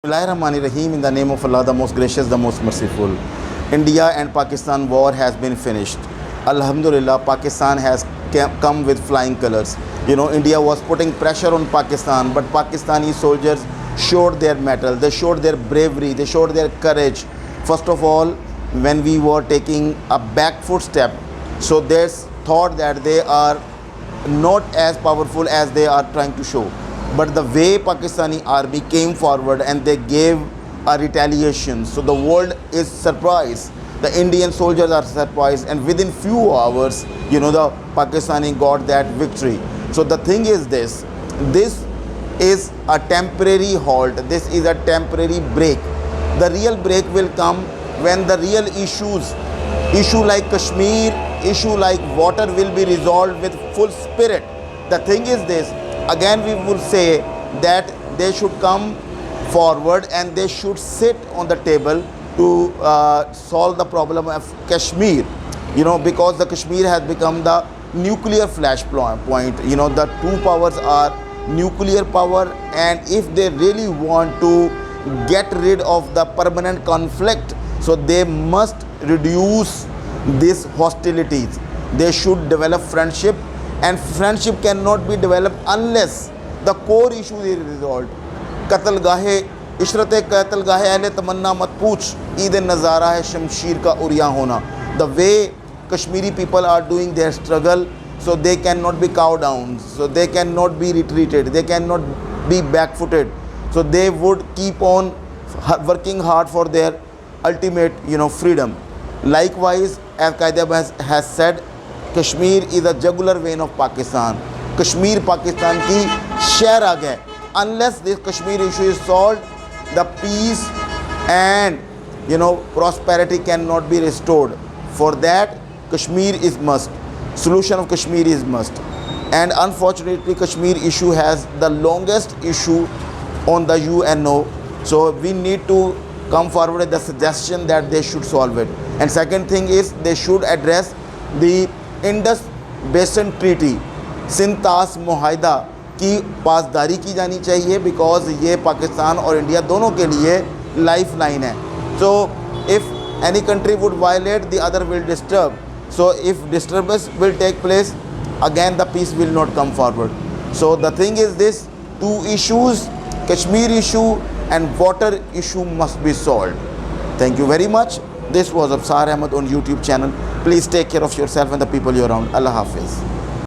Bismillahirrahmanirrahim. In the name of Allah, the most gracious, the most merciful. India and Pakistan war has been finished. Alhamdulillah, Pakistan has come with flying colors. India was putting pressure on Pakistan, but Pakistani soldiers showed their mettle, they showed their bravery, they showed their courage. First of all, when we were taking a back foot step, so they thought that they are not as powerful as they are trying to show. But the way Pakistani army came forward and they gave a retaliation, so the world is surprised. The Indian soldiers are surprised, and within few hours, the Pakistani got that victory. So the thing is this is a temporary halt, this is a temporary break. The real break will come when the real issue like Kashmir, issue like water will be resolved with full spirit. The thing is this, again we will say that they should come forward and they should sit on the table to solve the problem of Kashmir, because the Kashmir has become the nuclear flashpoint. The two powers are nuclear power, and if they really want to get rid of the permanent conflict, so they must reduce these hostilities. They should develop friendship, and friendship cannot be developed unless the core issue is resolved. कत्ल गाहे इशरत कत्ल गाहे अहले तमन्ना मत पूछ, ईद नज़ारा है शमशीर का उरिया होना. The way Kashmiri people are doing their struggle, so they cannot be cowed down, so they cannot be retreated, they cannot be back-footed. So they would keep on working hard for their ultimate, freedom. Likewise, as Qaeda has said, Kashmir is a jugular vein of Pakistan. Kashmir Pakistan ki शहर आ गए. Unless this Kashmir issue is solved, the peace and prosperity cannot be restored. For that, Kashmir is must. Solution of Kashmir is must. And unfortunately, Kashmir issue has the longest issue on the UNO. So we need to come forward with the suggestion that they should solve it. And second thing is, they should address the Indus Basin Treaty, सिंतास मुआहदा की पासदारी की जानी चाहिए, because ये पाकिस्तान और India दोनों के लिए life line है. So if any country would violate, the other will disturb. So if disturbance will take place, again the peace will not come forward. So the thing is this, two issues, Kashmir issue and water issue must be solved. Thank you very much. This was Absar Ahmed on YouTube channel. Please take care of yourself and the people you're around. Allah Hafiz.